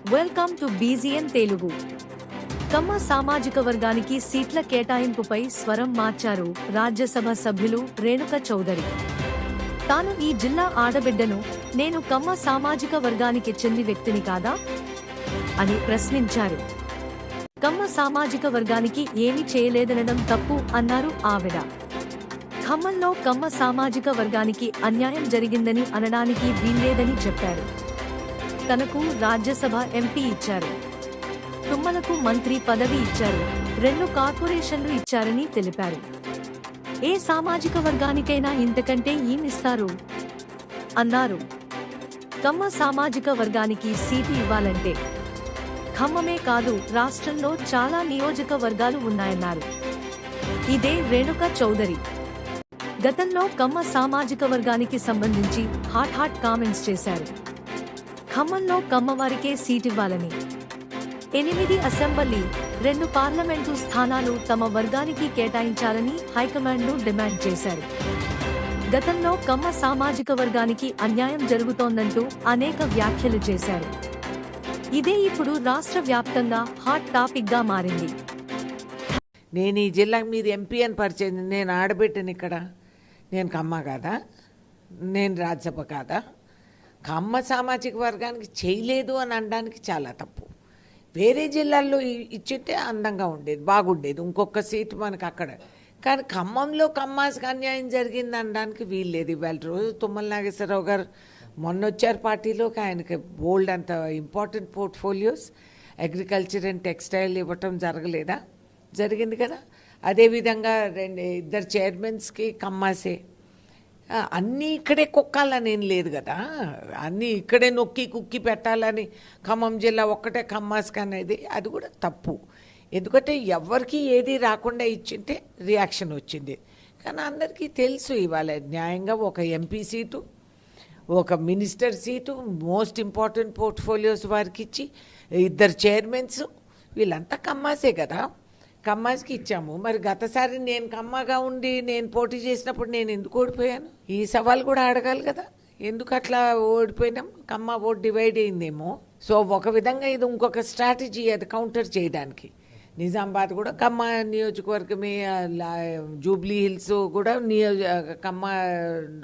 Welcome to బీజీఎన్ Telugu. కమ్మ సామాజిక వర్గానికి సీట్ల కేటాయింపుపై స్వరం మార్చారు రాజ్యసభ సభ్యులు రేణుక చౌదరి. తాను ఈ జిల్లా ఆడబిడ్డను, నేను కమ్మ సామాజిక వర్గానికి చెంది వ్యక్తిని కాదా అని ప్రశ్నించారు. కమ్మ సామాజిక వర్గానికి ఏమీ చేయలేదనడం తప్పు అన్నారు ఆవిడ. ఖమ్మంలో కమ్మ సామాజిక వర్గానికి అన్యాయం జరిగిందని అనడానికి వీల్లేదని చెప్పారు. తనకు రాజ్యసభ ఎంపీ ఇచ్చారు, తుమ్మలకు మంత్రి పదవి ఇచ్చారు, 2 కార్పొరేషన్లు ఇచ్చారని తెలిపారు. ఏ సామాజిక వర్గానికైనా ఇంతకంటే ఏమిస్తారు అన్నారు. కమ్మ సామాజిక వర్గానికి సీటు ఇవ్వాలంటే ఖమ్మమే కాదు, రాష్ట్రంలో చాలా నియోజకవర్గాలు ఉన్నాయన్నారు. ఇదే రేణుక చౌదరి. గతంలో కమ్మ సామాజిక వర్గానికి సంబంధించి హాట్ కామెంట్స్ చేశారు. ఖమ్మంలో కమ్మవారికే సీటివ్వాలని, 8 అసెంబ్లీ, 2 పార్లమెంటు స్థానాలు తమ వర్గానికి కేటాయించాలని హైకమాండ్ను డిమాండ్ చేశారు. గతంలో కమ్మ సామాజిక వర్గానికి అన్యాయం జరుగుతోందంటూ అనేక వ్యాఖ్యలు చేశారు. ఇదే ఇప్పుడు రాష్ట్ర వ్యాప్తంగా హాట్ టాపిక్ గా మారింది. నేను ఈ జిల్లాకు మీరు ఎంపీ అని పరిచయం, నేను ఆడబిడ్డని ఇక్కడ, నేను కమ్మ కాదా, నేను రాజ్యసభ కాదా? కమ్మ సామాజిక వర్గానికి చేయలేదు అని అనడానికి చాలా తప్పు. వేరే జిల్లాల్లో ఇచ్చింటే అందంగా ఉండేది, బాగుండేది, ఇంకొక సీటు మనకు అక్కడ. కానీ ఖమ్మంలో కమ్మాస్కి అన్యాయం జరిగింది అనడానికి వీల్లేదు. ఇవాళ రోజు తుమ్మల నాగేశ్వరరావు గారు మొన్న వచ్చారు పార్టీలోకి, ఆయనకి బోల్డ్ అంత important portfolios agriculture and textile ఇవ్వటం జరగలేదా? జరిగింది కదా. అదేవిధంగా 2 చైర్మన్స్కి కమ్మాసే. అన్నీ ఇక్కడే కుక్కాలని ఏం లేదు కదా, అన్నీ ఇక్కడే నొక్కి కుక్కి పెట్టాలని ఖమ్మం జిల్లా ఒక్కటే కమ్మాస్కి అనేది అది కూడా తప్పు. ఎందుకంటే ఎవరికి ఏది రాకుండా ఇచ్చింటే రియాక్షన్ వచ్చింది. కానీ అందరికీ తెలుసు ఇవాళ న్యాయంగా ఒక ఎంపీ సీటు, ఒక minister seat, most important portfolios వారికి ఇచ్చి 2 చైర్మన్స్, వీళ్ళంతా కమ్మాసే కదా, కమ్మాస్కి ఇచ్చాము. మరి గతసారి నేను కమ్మగా ఉండి నేను పోటీ చేసినప్పుడు నేను ఎందుకు ఓడిపోయాను? ఈ సవాల్ కూడా అడగాలి కదా, ఎందుకు అట్లా ఓడిపోయినాం? కమ్మ ఓట్ డివైడ్ అయిందేమో. సో ఒక విధంగా ఇది ఇంకొక స్ట్రాటజీ, అది కౌంటర్ చేయడానికి. నిజామాబాద్ కూడా కమ్మ నియోజకవర్గమే, జూబ్లీ హిల్స్ కూడా కమ్మ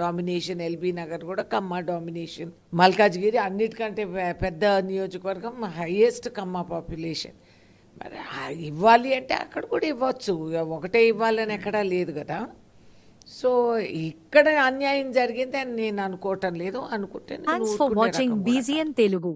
డామినేషన్, ఎల్బీ నగర్ కూడా కమ్మ డామినేషన్, మల్కాజ్గిరి అన్నిటికంటే పెద్ద నియోజకవర్గం, హైయెస్ట్ కమ్మ పాపులేషన్. మరి ఇవ్వాలి అంటే అక్కడ కూడా ఇవ్వచ్చు, ఒకటే ఇవ్వాలని ఎక్కడా లేదు కదా. సో ఇక్కడ అన్యాయం జరిగింది అని నేను అనుకోవటం లేదు. అనుకుంటే థాంక్స్ ఫర్ వాచింగ్ బీజీఎన్ తెలుగు.